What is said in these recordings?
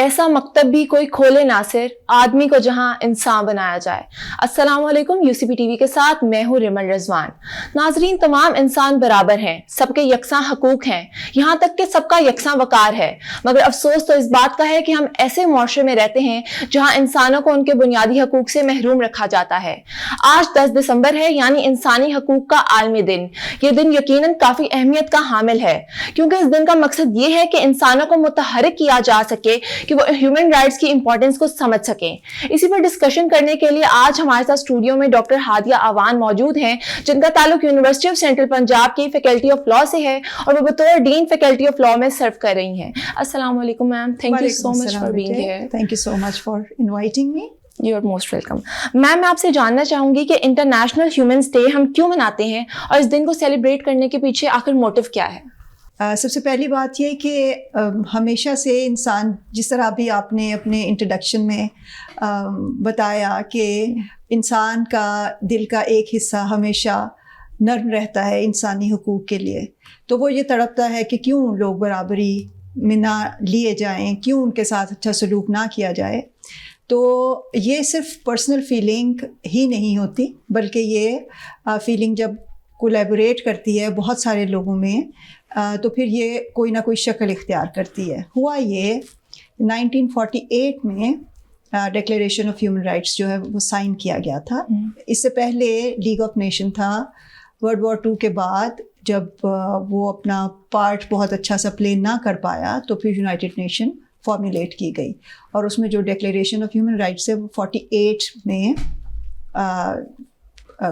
ایسا مکتب بھی کوئی کھولے ناصر آدمی کو جہاں انسان بنایا جائے۔ السلام علیکم، UCP TV کے ساتھ میں ہوں رمل رضوان۔ ناظرین، تمام انسان برابر ہیں، سب کے یکساں حقوق ہیں، یہاں تک کہ سب کا یکساں وقار ہے، مگر افسوس تو اس بات کا ہے کہ ہم ایسے معاشرے میں رہتے ہیں جہاں انسانوں کو ان کے بنیادی حقوق سے محروم رکھا جاتا ہے۔ آج 10 دسمبر ہے، یعنی انسانی حقوق کا عالمی دن۔ یہ دن یقیناً کافی اہمیت کا حامل ہے، کیونکہ اس دن کا مقصد یہ ہے کہ انسانوں کو متحرک کیا جا سکے کہ وہ ہیومن رائٹس کی امپورٹنس کو سمجھ سکیں۔ اسی پر ڈسکشن کرنے کے لیے آج ہمارے ساتھ اسٹوڈیو میں ڈاکٹر ہادیہ اعوان موجود ہیں، جن کا تعلق یونیورسٹی آف سینٹرل پنجاب کی فیکلٹی آف لا سے ہے اور وہ بطور ڈین فیکلٹی آف لا میں سرو کر رہی ہیں۔ السلام علیکم ma'am, thank you so much for being here. Thank you so much for inviting me. You are most welcome. Ma'am, میں آپ سے جاننا چاہوں گی کہ انٹرنیشنل ہیومنز ڈے ہم کیوں مناتے ہیں اور اس دن کو سیلیبریٹ کرنے کے پیچھے آخر موٹیو کیا ہے؟ سب سے پہلی بات یہ کہ ہمیشہ سے انسان، جس طرح بھی آپ نے اپنے انٹروڈکشن میں بتایا کہ انسان کا دل کا ایک حصہ ہمیشہ نرم رہتا ہے انسانی حقوق کے لیے، تو وہ یہ تڑپتا ہے کہ کیوں لوگ برابری میں نہ لیے جائیں، کیوں ان کے ساتھ اچھا سلوک نہ کیا جائے۔ تو یہ صرف پرسنل فیلنگ ہی نہیں ہوتی، بلکہ یہ فیلنگ جب کولیبوریٹ کرتی ہے بہت سارے لوگوں میں تو پھر یہ کوئی نہ کوئی شکل اختیار کرتی ہے۔ ہوا یہ 1948 میں ڈکلیریشن آف ہیومن رائٹس جو ہے وہ سائن کیا گیا تھا۔ اس سے پہلے لیگ آف نیشن تھا۔ ورلڈ وار 2 کے بعد جب وہ اپنا پارٹ بہت اچھا سا پلے نہ کر پایا تو پھر یونائٹڈ نیشن فارمولیٹ کی گئی، اور اس میں جو ڈکلیریشن آف ہیومن رائٹس ہے وہ 48 میں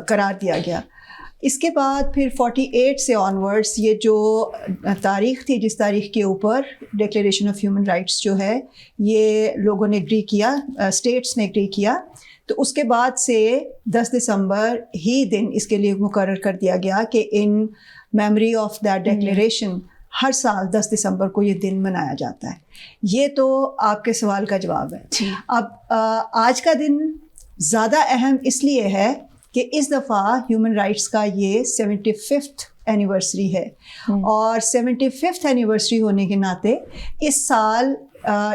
قرار دیا گیا۔ اس کے بعد پھر 48 سے آنورڈس یہ جو تاریخ تھی، جس تاریخ کے اوپر ڈکلیریشن آف ہیومن رائٹس جو ہے یہ لوگوں نے ایگری کیا، اسٹیٹس نے ایگری کیا، تو اس کے بعد سے 10 دسمبر ہی دن اس کے لیے مقرر کر دیا گیا کہ in memory of that declaration ہر سال 10 دسمبر کو یہ دن منایا جاتا ہے۔ یہ تو آپ کے سوال کا جواب ہے۔ اب آج کا دن زیادہ اہم اس لیے ہے کہ اس دفعہ ہیومن رائٹس کا یہ 75th اینیورسری ہے، اور 75th اینیورسری ہونے کے ناطے اس سال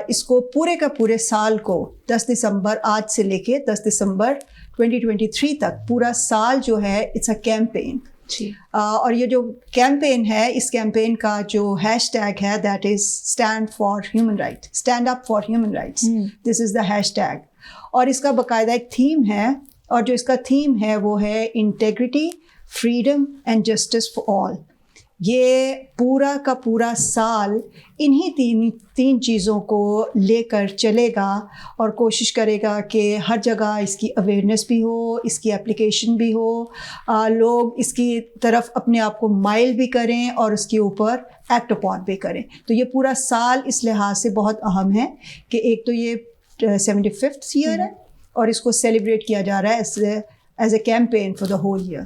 اس کو پورے کا پورے سال کو 10 دسمبر آج سے لے کے 10 دسمبر 2023 تک پورا سال جو ہے اٹس اے کیمپین۔ اور یہ جو کیمپین ہے، اس کیمپین کا جو ہیش ٹیگ ہے that is stand for human right, stand up for human rights, this is the hash tag. اور اس کا باقاعدہ ایک تھیم ہے، اور جو اس کا تھیم ہے وہ ہے integrity, freedom and justice for all. یہ پورا کا پورا سال انہی تین چیزوں کو لے کر چلے گا اور کوشش کرے گا کہ ہر جگہ اس کی اویئرنیس بھی ہو، اس کی اپلیکیشن بھی ہو، لوگ اس کی طرف اپنے آپ کو مائل بھی کریں اور اس کے اوپر ایکٹ اپون بھی کریں۔ تو یہ پورا سال اس لحاظ سے بہت اہم ہے کہ ایک تو یہ 75th ایئر ہے اور اس کو سیلیبریٹ کیا جا رہا ہے as a campaign for the whole year.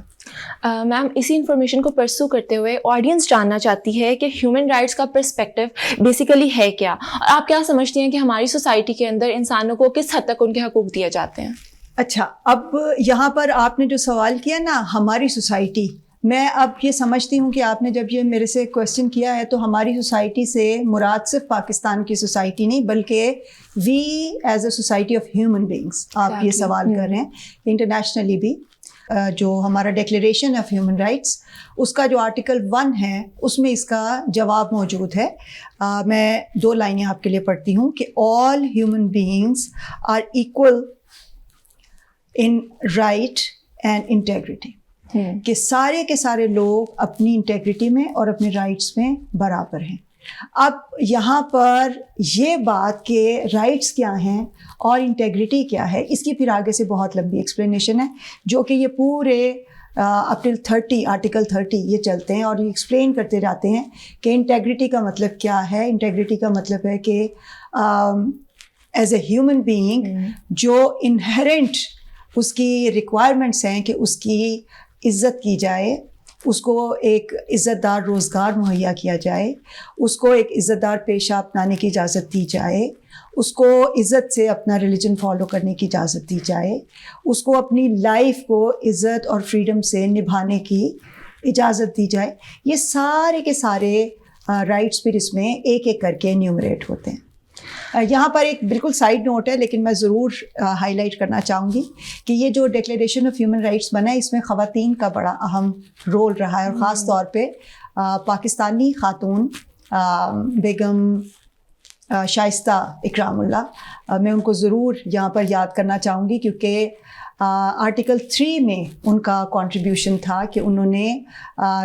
Ma'am, اسی انفارمیشن کو پرسو کرتے ہوئے آڈینس جاننا چاہتی ہے کہ ہیومن رائٹس کا پرسپیکٹو بیسیکلی ہے کیا، اور آپ کیا سمجھتی ہیں کہ ہماری سوسائٹی کے اندر انسانوں کو کس حد تک ان کے حقوق دیے جاتے ہیں؟ اچھا، اب یہاں پر آپ نے جو سوال کیا نا ہماری سوسائٹی، میں اب یہ سمجھتی ہوں کہ آپ نے جب یہ میرے سے کویسچن کیا ہے تو ہماری سوسائٹی سے مراد صرف پاکستان کی سوسائٹی نہیں بلکہ we as a society of human beings آپ یہ سوال کر رہے ہیں۔ انٹرنیشنلی بھی جو ہمارا ڈکلیریشن آف ہیومن رائٹس، اس کا جو آرٹیکل 1 ہے اس میں اس کا جواب موجود ہے۔ میں 2 لائنیں آپ کے لیے پڑھتی ہوں کہ all human beings are equal in right and integrity, کہ سارے کے سارے لوگ اپنی انٹیگریٹی میں اور اپنے رائٹس میں برابر ہیں۔ اب یہاں پر یہ بات کہ رائٹس کیا ہیں اور انٹیگریٹی کیا ہے، اس کی پھر آگے سے بہت لمبی ایکسپلینیشن ہے جو کہ یہ پورے اپ ٹل 30 آرٹیکل 30 یہ چلتے ہیں اور یہ ایکسپلین کرتے جاتے ہیں کہ انٹیگریٹی کا مطلب کیا ہے۔ انٹیگریٹی کا مطلب ہے کہ ایز اے ہیومن بینگ جو انہیرنٹ اس کی ریکوائرمنٹس ہیں کہ اس کی عزت کی جائے، اس کو ایک عزت دار روزگار مہیا کیا جائے، اس کو ایک عزت دار پیشہ اپنانے کی اجازت دی جائے، اس کو عزت سے اپنا ریلیجن فالو کرنے کی اجازت دی جائے، اس کو اپنی لائف کو عزت اور فریڈم سے نبھانے کی اجازت دی جائے۔ یہ سارے کے سارے رائٹس پھر اس میں ایک ایک کر کے انیومریٹ ہوتے ہیں۔ یہاں پر ایک بالکل سائڈ نوٹ ہے لیکن میں ضرور ہائی لائٹ کرنا چاہوں گی کہ یہ جو ڈکلیریشن آف ہیومن رائٹس بنا ہے اس میں خواتین کا بڑا اہم رول رہا ہے، اور خاص طور پہ پاکستانی خاتون بیگم شائستہ اکرام اللہ، میں ان کو ضرور یہاں پر یاد کرنا چاہوں گی کیونکہ آرٹیکل 3 میں ان کا کنٹریبیوشن تھا کہ انہوں نے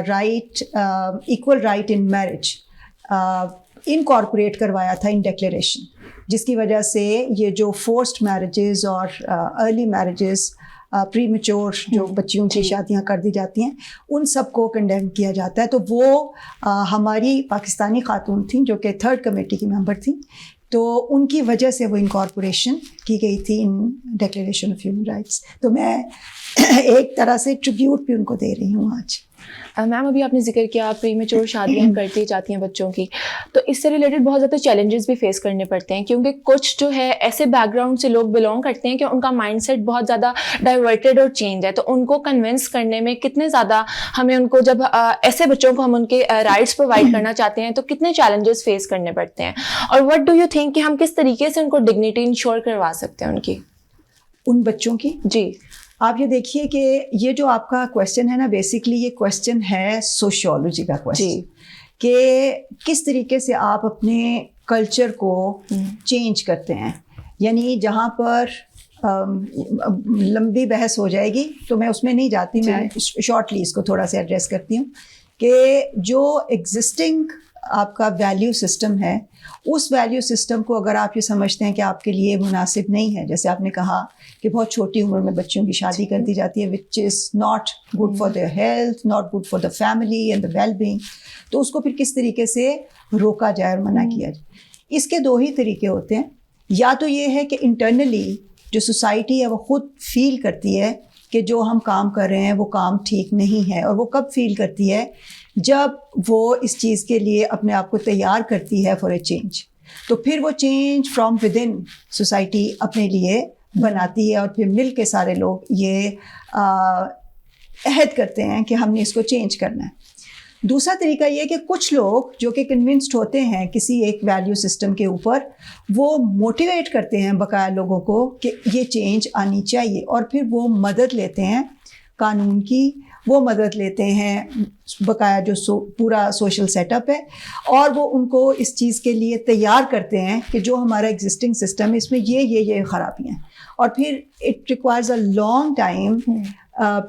right equal right in marriage incorporate کروایا تھا ان ڈکلیریشن، جس کی وجہ سے یہ جو فورسڈ میرجز اور ارلی میرجز پری میچور جو بچیوں کی شادیاں کر دی جاتی ہیں ان سب کو کنڈیم کیا جاتا ہے. تو وہ ہماری پاکستانی خاتون تھیں جو کہ 3rd کمیٹی کی ممبر تھیں، تو ان کی وجہ سے وہ انکارپوریشن کی گئی تھی ان ڈکلیریشن آف ہیومن رائٹس. تو میں ایک طرح سے ٹریبیوٹ بھی ان کو دے رہی ہوں آج. میم ابھی آپ نے ذکر کیا پری میچور شادیاں کرتی جاتی ہیں بچوں کی، تو اس سے ریلیٹڈ بہت زیادہ چیلنجز بھی فیس کرنے پڑتے ہیں کیونکہ کچھ جو ہے ایسے بیک گراؤنڈ سے لوگ بلانگ کرتے ہیں کہ ان کا مائنڈ سیٹ بہت زیادہ ڈائیورٹیڈ اور چینج ہے. تو ان کو کنونس کرنے میں کتنے زیادہ ہمیں ان کو جب ایسے بچوں کو ہم ان کے رائٹس پرووائڈ کرنا چاہتے ہیں تو کتنے چیلنجز فیس کرنے پڑتے ہیں، اور وٹ ڈو یو تھنک کہ ہم کس طریقے سے ان کو ڈگنیٹی انشور کروا سکتے ہیں ان بچوں کی؟ جی آپ یہ دیکھیے کہ یہ جو آپ کا کویشچن ہے نا، بیسکلی یہ کویشچن ہے سوشیولوجی کا کویشچن کہ کس طریقے سے آپ اپنے کلچر کو چینج کرتے ہیں. یعنی جہاں پر لمبی بحث ہو جائے گی تو میں اس میں نہیں جاتی، میں شارٹلی اس کو تھوڑا سا ایڈریس کرتی ہوں کہ جو ایگزسٹنگ آپ کا ویلیو سسٹم ہے اس ویلیو سسٹم کو اگر آپ یہ سمجھتے ہیں کہ آپ کے لیے مناسب نہیں ہے، جیسے آپ نے کہا کہ بہت چھوٹی عمر میں بچوں کی شادی کر دی جاتی ہے which is not good for their health, not good for the family and the well being, تو اس کو پھر کس طریقے سے روکا جائے اور منع کیا جائے. اس کے 2 ہی طریقے ہوتے ہیں. یا تو یہ ہے کہ انٹرنلی جو سوسائٹی ہے وہ خود فیل کرتی ہے کہ جو ہم کام کر رہے ہیں وہ کام ٹھیک نہیں ہے، اور وہ کب فیل کرتی ہے؟ جب وہ اس چیز کے لیے اپنے آپ کو تیار کرتی ہے فار اے چینج. تو پھر وہ change from with in society اپنے لیے بناتی ہے، اور پھر مل کے سارے لوگ یہ عہد کرتے ہیں کہ ہم نے اس کو چینج کرنا ہے. دوسرا طریقہ یہ کہ کچھ لوگ جو کہ کنونسڈ ہوتے ہیں کسی ایک ویلیو سسٹم کے اوپر، وہ موٹیویٹ کرتے ہیں بقایا لوگوں کو کہ یہ چینج آنی چاہیے، اور پھر وہ مدد لیتے ہیں قانون کی، وہ مدد لیتے ہیں بقایا جو پورا سوشل سیٹ اپ ہے، اور وہ ان کو اس چیز کے لیے تیار کرتے ہیں کہ جو ہمارا ایگزسٹنگ سسٹم ہے اس میں یہ خرابیاں ہیں. اور پھر it requires a long time.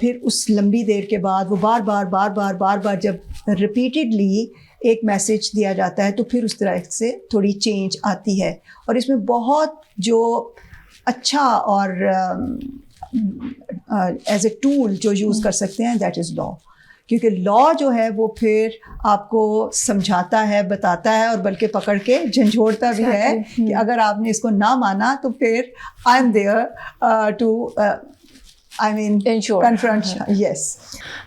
پھر اس لمبی دیر کے بعد وہ بار بار جب ریپیٹڈلی ایک میسج دیا جاتا ہے تو پھر اس طرح سے تھوڑی چینج آتی ہے. اور اس میں بہت جو اچھا اور ایز اے ٹول جو یوز کر سکتے ہیں دیٹ از لا، کیونکہ لا جو ہے وہ پھر آپ کو سمجھاتا ہے، بتاتا ہے، اور بلکہ پکڑ کے جھنجھوڑتا بھی ہے کہ اگر آپ نے اس کو نہ مانا تو پھر I am there to confront. Yes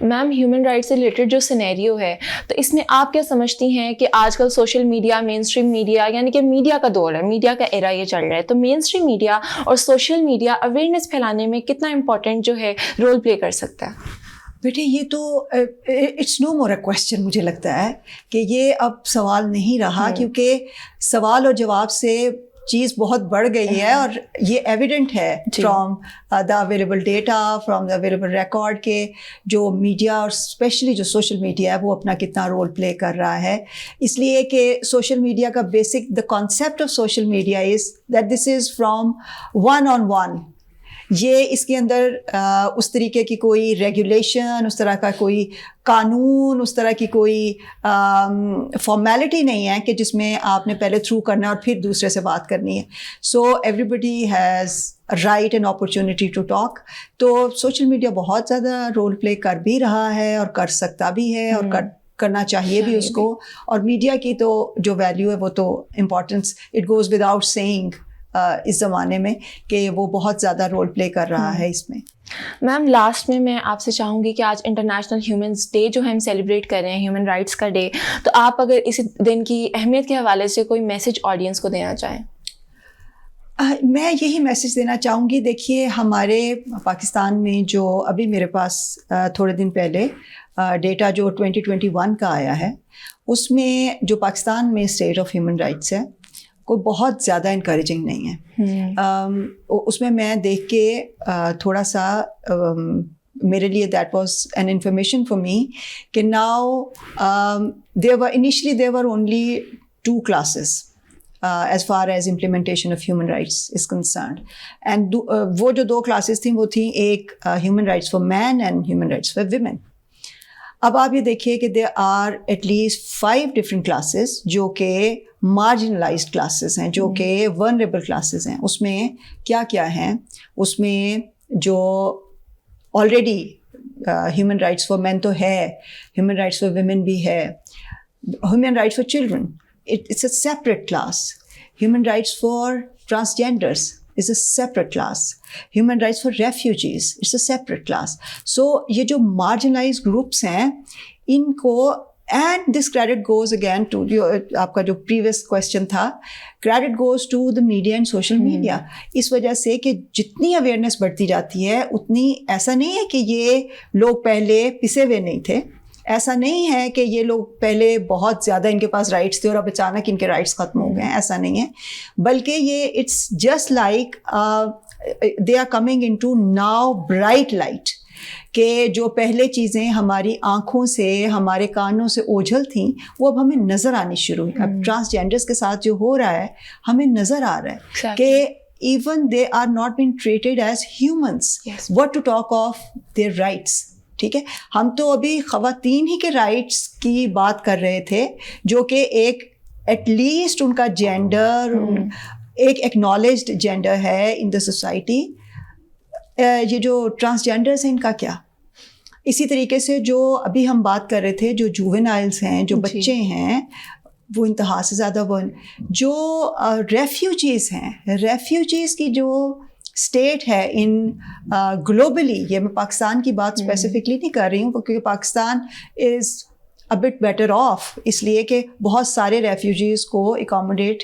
ma'am, human rights سے ریلیٹڈ جو سینیریو ہے تو اس میں آپ کیا سمجھتی ہیں کہ آج کل سوشل میڈیا، مین اسٹریم میڈیا، یعنی کہ میڈیا کا دور ہے، میڈیا کا ایرا یہ چل رہا ہے، تو مین اسٹریم میڈیا اور سوشل میڈیا اویئرنیس پھیلانے میں کتنا امپورٹنٹ جو ہے رول پلے کر سکتا ہے؟ بیٹے یہ تو it's no more a question. مجھے لگتا ہے کہ یہ اب سوال نہیں رہا، کیونکہ سوال اور جواب سے چیز بہت بڑھ گئی ہے، اور یہ ایویڈنٹ ہے from the available data, from the available record کہ جو میڈیا اور اسپیشلی جو سوشل میڈیا ہے وہ اپنا کتنا رول پلے کر رہا ہے. اس لیے کہ سوشل میڈیا کا basic the concept of social media is that this is from one on one. یہ اس کے اندر اس طریقے کی کوئی ریگولیشن، اس طرح کا کوئی قانون، اس طرح کی کوئی فارمیلٹی نہیں ہے کہ جس میں آپ نے پہلے تھرو کرنا ہے اور پھر دوسرے سے بات کرنی ہے. So everybody has right and opportunity to talk. تو سوشل میڈیا بہت زیادہ رول پلے کر بھی رہا ہے اور کر سکتا بھی ہے، اور کرنا چاہیے بھی اس کو. اور میڈیا کی تو جو ویلیو ہے وہ تو importance it goes without saying اس زمانے میں کہ وہ بہت زیادہ رول پلے کر رہا ہے اس میں. میم لاسٹ میں آپ سے چاہوں گی کہ آج انٹرنیشنل ہیومنس ڈے جو ہے ہم سیلیبریٹ کر رہے ہیں، ہیومن رائٹس کا ڈے، تو آپ اگر اس دن کی اہمیت کے حوالے سے کوئی میسج آڈینس کو دینا چاہیں؟ میں یہی میسج دینا چاہوں گی. دیکھیے ہمارے پاکستان میں جو ابھی میرے پاس تھوڑے دن پہلے ڈیٹا جو 2021 کا آیا ہے، اس میں جو پاکستان میں اسٹیٹ آف ہیومن رائٹس ہے کوئی بہت زیادہ انکریجنگ نہیں ہے. اس میں دیکھ کے تھوڑا سا میرے لیے that was an information for me کہ now initially there were only 2 classes as far as implementation of human rights is concerned. And وہ جو 2 classes تھیں وہ تھیں ایک human rights for men and human rights for women. اب آپ یہ دیکھیے کہ there are at least 5 different classes جو کہ marginalized classes ہیں, جو کہ vulnerable classes ہیں. اس میں کیا کیا ہیں؟ اس میں جو already human rights for men تو ہے, human rights for women بھی ہے, human rights for children, it's a separate class. Human rights for transgenders is a separate class. Human rights for refugees, it's a separate class. So یہ جو marginalized groups ہیں ان کو, and this credit goes again to آپ کا جو previous question تھا, credit goes to the media and social media. اس وجہ سے کہ جتنی awareness بڑھتی جاتی ہے اتنی, ایسا نہیں ہے کہ یہ لوگ پہلے پسے ہوئے نہیں تھے, ایسا نہیں ہے کہ یہ لوگ پہلے بہت زیادہ ان کے پاس رائٹس تھے اور اب اچانک ان کے رائٹس ختم ہو گئے ہیں, ایسا نہیں ہے, بلکہ یہ it's just like they are coming into now bright light, کہ جو پہلے چیزیں ہماری آنکھوں سے ہمارے کانوں سے اوجھل تھیں وہ اب ہمیں نظر آنی شروع ہوئی. اب ٹرانسجینڈرس کے ساتھ جو ہو رہا ہے ہمیں نظر آ رہا ہے کہ even they are not been treated as humans, what to talk of their rights. ٹھیک ہے, ہم تو ابھی خواتین ہی کے رائٹس کی بات کر رہے تھے جو کہ ایک ایٹ لیسٹ ان کا جینڈر ایک ایکنالجڈ جینڈر ہے ان دا سوسائٹی. یہ جو ٹرانسجینڈرس ہیں ان کا کیا؟ اسی طریقے سے جو ابھی ہم بات کر رہے تھے جو جوونائلس ہیں, جو بچے ہیں, وہ انتہا سے زیادہ جو ریفیوجیز ہیں, ریفیوجیز کی جو اسٹیٹ ہے ان گلوبلی, یہ میں پاکستان کی بات اسپیسیفکلی نہیں کر رہی ہوں کیونکہ پاکستان از اے بٹ بیٹر آف, اس لیے کہ بہت سارے ریفیوجیز کو اکاموڈیٹ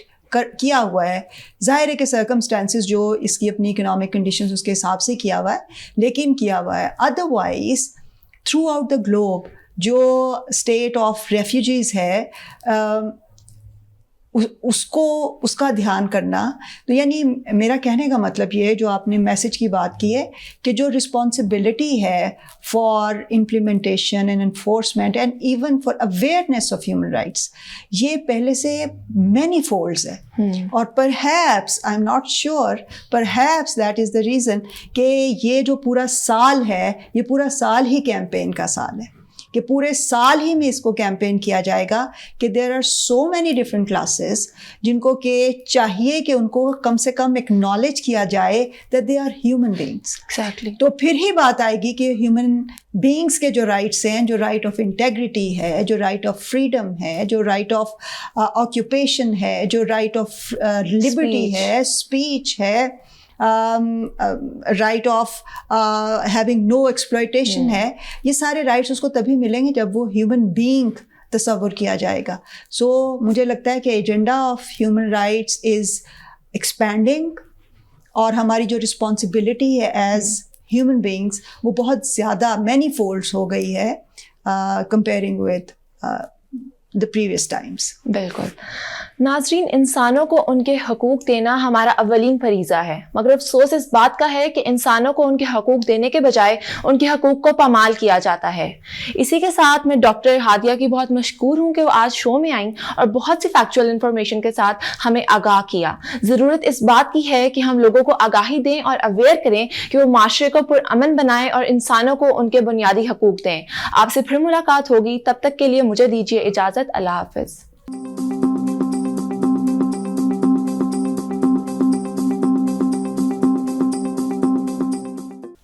کیا ہوا ہے. ظاہر ہے کہ سرکمسٹانسز جو اس کی اپنی اکنامک کنڈیشنز اس کے حساب سے کیا ہوا ہے, لیکن کیا ہوا ہے. Otherwise through out the globe جو اسٹیٹ آف ریفیوجیز ہے اس کا دھیان کرنا. تو یعنی میرا کہنے کا مطلب یہ ہے, جو آپ نے میسج کی بات کی ہے, کہ جو رسپانسبلٹی ہے for implementation and enforcement and even for awareness of human rights, یہ پہلے سے مینی فولڈز ہے. اور perhaps I am not sure, perhaps that is the reason کہ یہ جو پورا سال ہے یہ پورا سال ہی کیمپین کا سال ہے, کہ پورے سال ہی میں اس کو کیمپین کیا جائے گا کہ there are so many different classes جن کو کہ چاہیے کہ ان کو کم سے کم اکنالج کیا جائے that they are human beings. Exactly. تو پھر ہی بات آئے گی کہ ہیومن بینگس کے جو رائٹس ہیں, جو رائٹ آف انٹیگریٹی ہے, جو رائٹ آف فریڈم ہے, جو رائٹ آف آکیوپیشن ہے, جو رائٹ آف لبرٹی ہے, اسپیچ ہے, right of having no exploitation ہے, یہ سارے رائٹس اس کو تبھی ملیں گے جب وہ ہیومن بینگ تصور کیا جائے گا. سو مجھے لگتا ہے کہ agenda of human rights is expanding, اور ہماری جو رسپانسبلٹی ہے ایز ہیومن بینگس وہ بہت زیادہ مینی فولڈس ہو گئی ہے comparing with the previous times. بالکل. ناظرین, انسانوں کو ان کے حقوق دینا ہمارا اولین فریضہ ہے, مگر افسوس اس بات کا ہے کہ انسانوں کو ان کے حقوق دینے کے بجائے ان کے حقوق کو پامال کیا جاتا ہے. اسی کے ساتھ میں ڈاکٹر ہادیہ کی بہت مشکور ہوں کہ وہ آج شو میں آئیں اور بہت سی فیکچوئل انفارمیشن کے ساتھ ہمیں آگاہ کیا. ضرورت اس بات کی ہے کہ ہم لوگوں کو آگاہی دیں اور اویئر کریں کہ وہ معاشرے کو پرامن بنائیں اور انسانوں کو ان کے بنیادی حقوق دیں. آپ سے پھر ملاقات ہوگی, تب تک کے لیے مجھے دیجیے اجازت. اللہ حافظ.